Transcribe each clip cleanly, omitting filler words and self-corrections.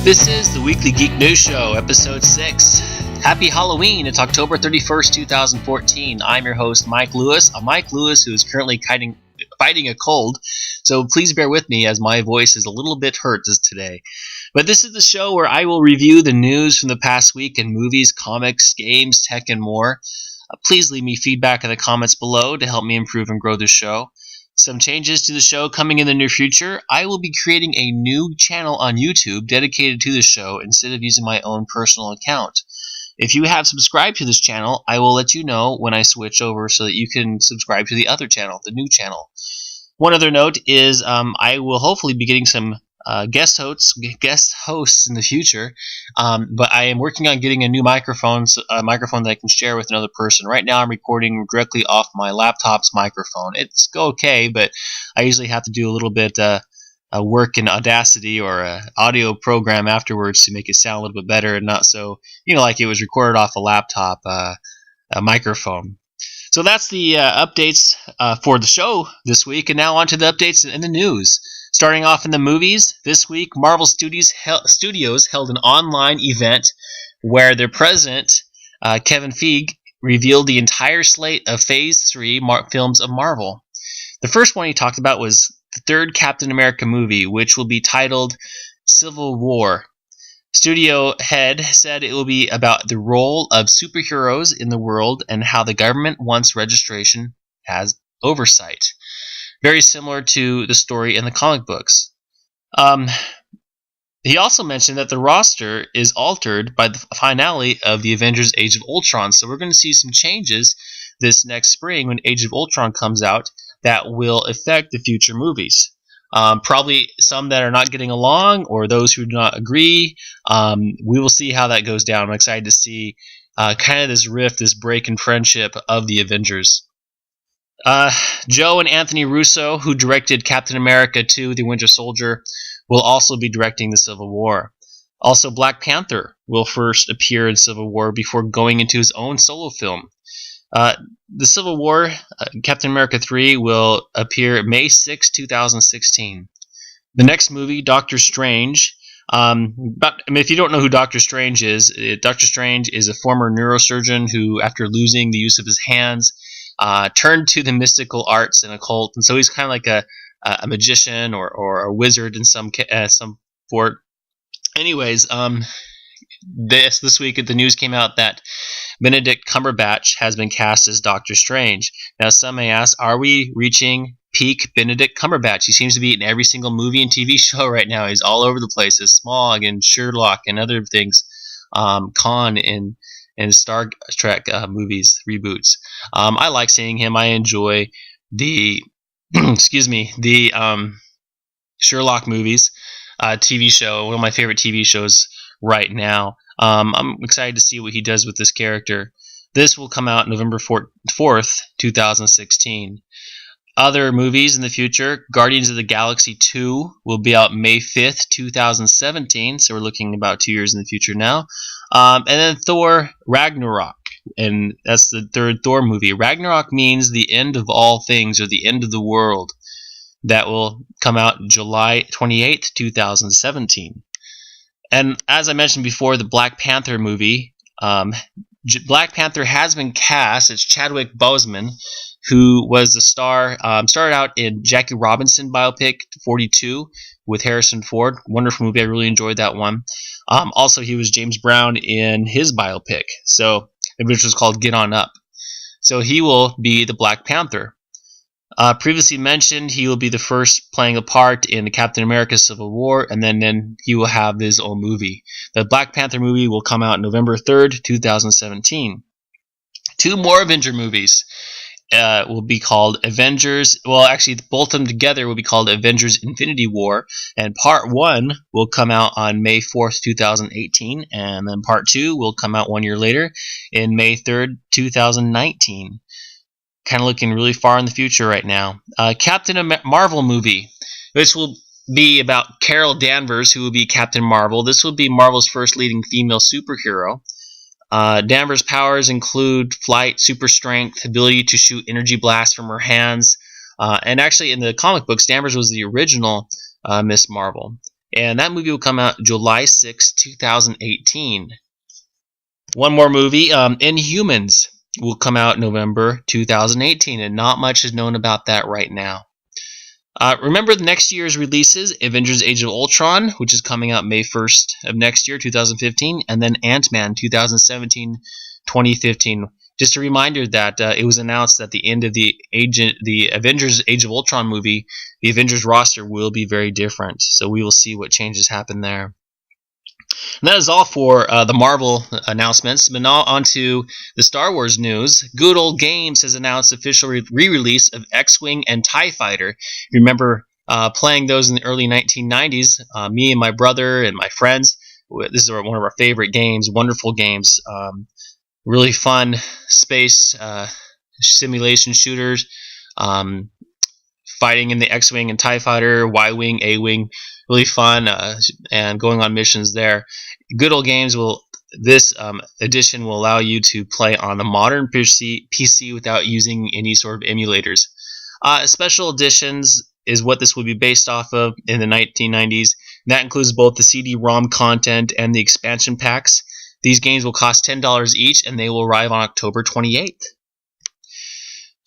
This is the Weekly Geek News Show, Episode 6. Happy Halloween! It's October 31st, 2014. I'm your host, Mike Lewis. I'm Mike Lewis, who is currently fighting a cold, so please bear with me as my voice is a little bit hurt today. But this is the show where I will review the news from the past week in movies, comics, games, tech, and more. Please leave me feedback in the comments below to help me improve and grow the show. Some changes to the show coming in the near future. I will be creating a new channel on YouTube dedicated to the show instead of using my own personal account. If you have subscribed to this channel, I will let you know when I switch over so that you can subscribe to the other channel, the new channel. One other note is I will hopefully be getting some guest hosts in the future, but I am working on getting a new microphone that I can share with another person. Right now I'm recording directly off my laptop's microphone. It's okay, but I usually have to do a little bit work in Audacity or an audio program afterwards to make it sound a little bit better and not so, like it was recorded off a laptop microphone. So that's the updates for the show this week, and now on to the updates in the news. Starting off in the movies, this week Marvel Studios held an online event where their president, Kevin Feige, revealed the entire slate of Phase 3 films of Marvel. The first one he talked about was the third Captain America movie, which will be titled Civil War. Studio head said it will be about the role of superheroes in the world and how the government wants registration as oversight. Very similar to the story in the comic books. He also mentioned that the roster is altered by the finale of the Avengers Age of Ultron, so we're going to see some changes this next spring when Age of Ultron comes out that will affect the future movies. Probably some that are not getting along or those who do not agree. We will see how that goes down. I'm excited to see kind of this rift, this break in friendship of the Avengers. Joe and Anthony Russo, who directed Captain America 2, The Winter Soldier, will also be directing the Civil War. Also, Black Panther will first appear in Civil War before going into his own solo film. The Civil War, Captain America 3, will appear May 6, 2016. The next movie, Doctor Strange. If you don't know who Doctor Strange is a former neurosurgeon who, after losing the use of his hands, turned to the mystical arts and occult, and so he's kind of like a magician or a wizard in some sort. Anyways, this week the news came out that Benedict Cumberbatch has been cast as Doctor Strange. Now, some may ask, are we reaching peak Benedict Cumberbatch? He seems to be in every single movie and TV show right now. He's all over the place, as Smog and Sherlock and other things, Khan and Star Trek movies, reboots. I like seeing him. I enjoy the Sherlock movies TV show, one of my favorite TV shows right now. I'm excited to see what he does with this character. This will come out November 4th, 2016. Other movies in the future, Guardians of the Galaxy 2 will be out May 5th, 2017, so we're looking about 2 years in the future now. And then Thor Ragnarok, and that's the third Thor movie. Ragnarok means the end of all things, or the end of the world. That will come out July 28th, 2017. And as I mentioned before, the Black Panther movie, Black Panther has been cast. It's Chadwick Boseman, who was the star, started out in Jackie Robinson biopic 42 with Harrison Ford. Wonderful movie. I really enjoyed that one. Also, he was James Brown in his biopic, which was called Get On Up. So he will be the Black Panther. Previously mentioned, he will be the first playing a part in the Captain America Civil War, and then he will have his own movie. The Black Panther movie will come out November 3rd, 2017. Two more Avenger movies will be called Avengers. Well, actually, both of them together will be called Avengers Infinity War, and Part 1 will come out on May 4th, 2018, and then Part 2 will come out 1 year later in May 3rd, 2019. Kind of looking really far in the future right now. Captain Marvel movie. This will be about Carol Danvers, who will be Captain Marvel. This will be Marvel's first leading female superhero. Danvers' powers include flight, super strength, ability to shoot energy blasts from her hands. And actually, in the comic books, Danvers was the original Miss Marvel. and that movie will come out July 6, 2018. One more movie, Inhumans, will come out November 2018, and not much is known about that right now. Remember the next year's releases: Avengers Age of Ultron, which is coming out May 1st of next year, 2015, and then Ant-Man 2017-2015. Just a reminder that it was announced at the end of the Avengers Age of Ultron movie, the Avengers roster will be very different. So we will see what changes happen there. And that is all for the Marvel announcements. But now on to the Star Wars news. Good Old Games has announced official re-release of X-Wing and TIE Fighter. Remember playing those in the early 1990s, me and my brother and my friends. This is one of our favorite games, wonderful games. Really fun space simulation shooters, fighting in the X-Wing and TIE Fighter, Y-Wing, A-Wing, really fun, and going on missions there. Good Old Games this edition will allow you to play on the modern PC without using any sort of emulators. Special editions is what this will be based off of in the 1990s. That includes both the CD-ROM content and the expansion packs. These games will cost $10 each, and they will arrive on October 28th.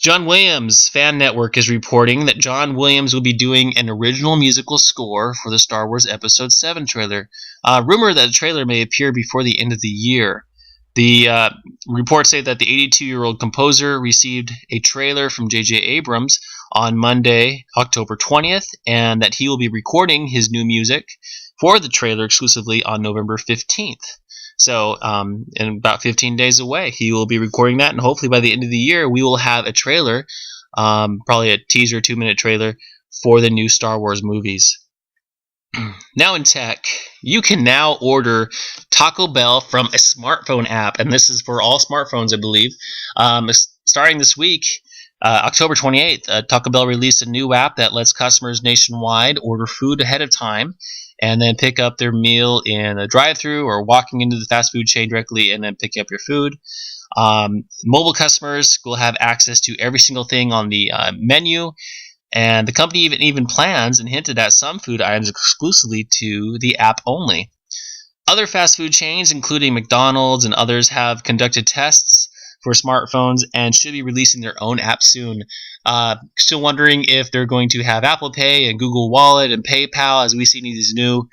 John Williams Fan Network is reporting that John Williams will be doing an original musical score for the Star Wars Episode 7 trailer. Rumor that the trailer may appear before the end of the year. The reports say that the 82-year-old composer received a trailer from J.J. Abrams on Monday, October 20th, and that he will be recording his new music for the trailer exclusively on November 15th. So, in about 15 days away, he will be recording that, and hopefully by the end of the year, we will have a trailer, probably a teaser 2-minute trailer for the new Star Wars movies. Now in tech, you can now order Taco Bell from a smartphone app, and this is for all smartphones, I believe. Starting this week, October 28th, Taco Bell released a new app that lets customers nationwide order food ahead of time and then pick up their meal in a drive-thru or walking into the fast food chain directly and then picking up your food. Mobile customers will have access to every single thing on the menu, and the company even plans and hinted at some food items exclusively to the app only. Other fast food chains, including McDonald's and others, have conducted tests for smartphones and should be releasing their own app soon. Still wondering if they're going to have Apple Pay and Google Wallet and PayPal as we see these new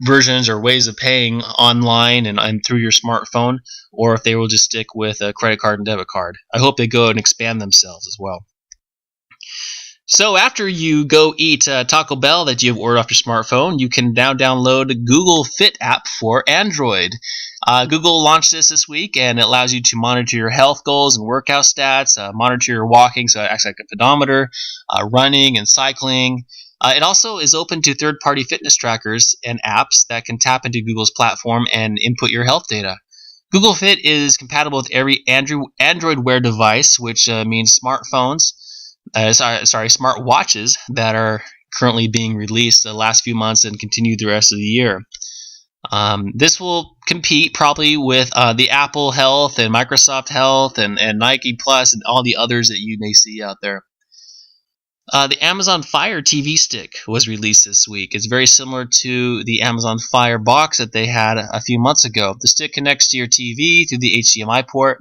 versions or ways of paying online and through your smartphone, or if they will just stick with a credit card and debit card. I hope they go and expand themselves as well. So after you go eat Taco Bell that you've ordered off your smartphone, you can now download Google Fit app for Android. Google launched this week, and it allows you to monitor your health goals and workout stats, monitor your walking, so it acts like a pedometer, running and cycling. It also is open to third-party fitness trackers and apps that can tap into Google's platform and input your health data. Google Fit is compatible with every Android Wear device, which means smartphones. Smart watches that are currently being released the last few months and continue the rest of the year. This will compete probably with the Apple Health and Microsoft Health and Nike Plus and all the others that you may see out there. The Amazon Fire TV stick was released this week. It's very similar to the Amazon Fire box that they had a few months ago. The stick connects to your TV through the HDMI port,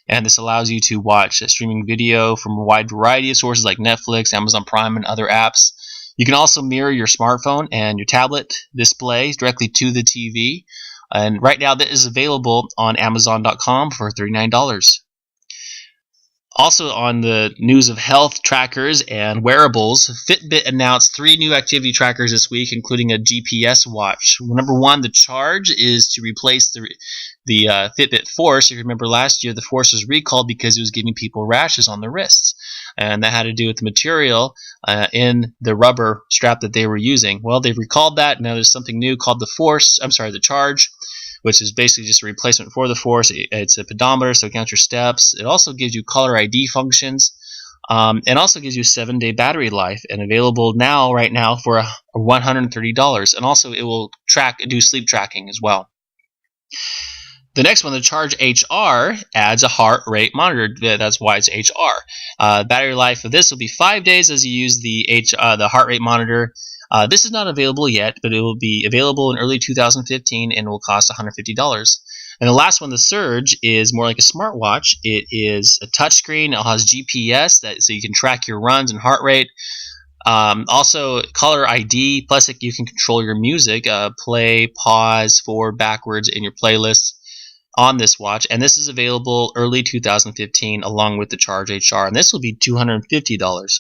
and this allows you to watch streaming video from a wide variety of sources like Netflix, Amazon Prime, and other apps. You can also mirror your smartphone and your tablet display directly to the TV. And right now, that is available on Amazon.com for $39. Also on the news of health trackers and wearables, Fitbit announced 3 new activity trackers this week, including a GPS watch. Number 1, the Charge is to replace the Fitbit Force. If you remember last year, the Force was recalled because it was giving people rashes on the wrists. And that had to do with the material in the rubber strap that they were using. Well, they've recalled that. Now there's something new called the Charge, which is basically just a replacement for the Force. It's a pedometer, so it counts your steps. It also gives you caller ID functions, and also gives you 7-day battery life, and available right now for $130. And also it will do sleep tracking as well. The next one, the Charge HR, adds a heart rate monitor. That's why it's HR. Battery life of this will be 5 days as you use the heart rate monitor. This is not available yet, but it will be available in early 2015 and will cost $150. And the last one, the Surge, is more like a smartwatch. It is a touchscreen. It has GPS, so you can track your runs and heart rate. Also, caller ID, plus you can control your music, play, pause, forward, backwards in your playlists on this watch. And this is available early 2015 along with the Charge HR, and this will be $250.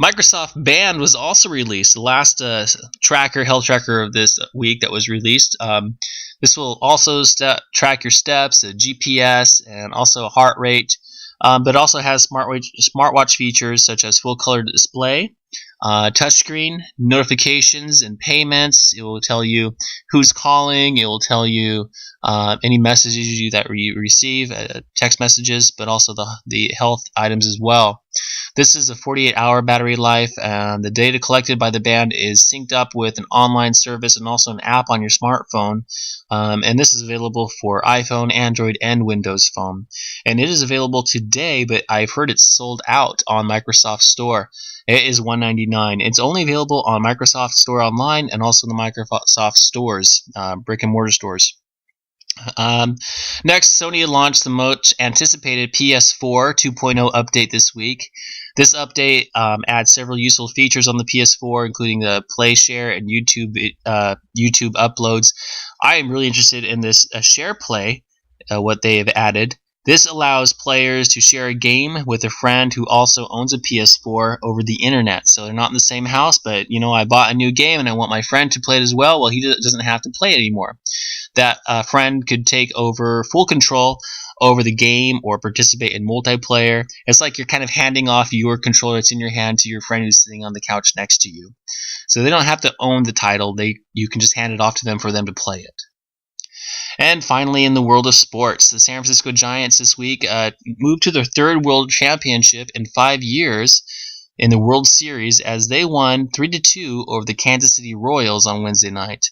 Microsoft Band was also released, the last health tracker of this week that was released. This will also track your steps, GPS, and also heart rate, but also has smartwatch features such as full color display, touchscreen, notifications, and payments. It will tell you who's calling. It will tell you any messages that you receive, text messages, but also the health items as well. This is a 48-hour battery life, and the data collected by the band is synced up with an online service and also an app on your smartphone. And this is available for iPhone, Android, and Windows Phone. And it is available today, but I've heard it's sold out on Microsoft Store. It is $199. It's only available on Microsoft Store Online and also the Microsoft stores, brick and mortar stores. Next, Sony launched the most anticipated PS4 2.0 update this week. This update adds several useful features on the PS4, including the Play Share and YouTube uploads. I am really interested in this Share Play, what they have added. This allows players to share a game with a friend who also owns a PS4 over the internet. So they're not in the same house, but I bought a new game and I want my friend to play it as well. Well, he doesn't have to play it anymore. That friend could take over full control over the game or participate in multiplayer. It's like you're kind of handing off your controller that's in your hand to your friend who's sitting on the couch next to you. So they don't have to own the title. You can just hand it off to them for them to play it. And finally, in the world of sports, the San Francisco Giants this week moved to their third World Championship in 5 years in the World Series as they won 3-2 over the Kansas City Royals on Wednesday night.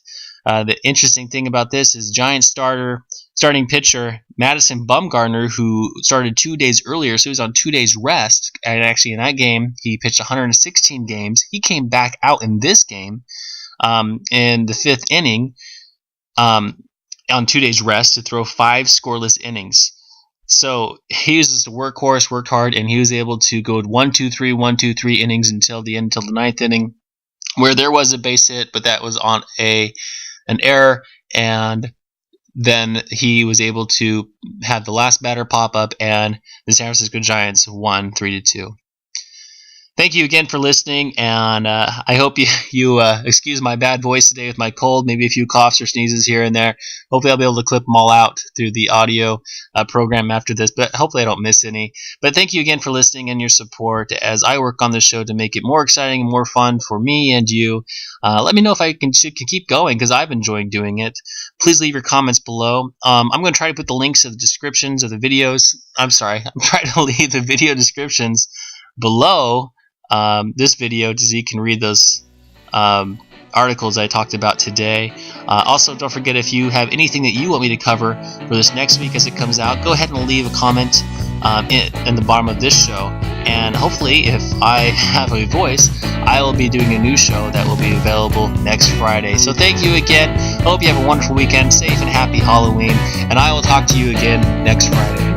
The interesting thing about this is Giants starting pitcher Madison Bumgarner, who started 2 days earlier, so he was on 2 days rest. And actually, in that game, he pitched 116 games. He came back out in this game in the 5th inning on 2 days rest to throw 5 scoreless innings. So he was just a workhorse, worked hard, and he was able to go 1-2-3, 1-2-3 innings until the 9th inning, where there was a base hit, but that was on an error, and then he was able to have the last batter pop up, and the San Francisco Giants won 3-2. Thank you again for listening, and I hope you excuse my bad voice today with my cold, maybe a few coughs or sneezes here and there. Hopefully I'll be able to clip them all out through the audio program after this, but hopefully I don't miss any. But thank you again for listening and your support as I work on this show to make it more exciting and more fun for me and you. Let me know if I can keep going, because I've enjoyed doing it. Please leave your comments below. I'm going to try to put the links to the descriptions of the videos. I'm trying to leave the video descriptions below this video so you can read those articles I talked about today. Also, don't forget, if you have anything that you want me to cover for this next week as it comes out, go ahead and leave a comment in the bottom of this show. And hopefully, if I have a voice, I will be doing a new show that will be available next Friday. So thank you again. I hope you have a wonderful weekend, safe and happy Halloween, and I will talk to you again next Friday.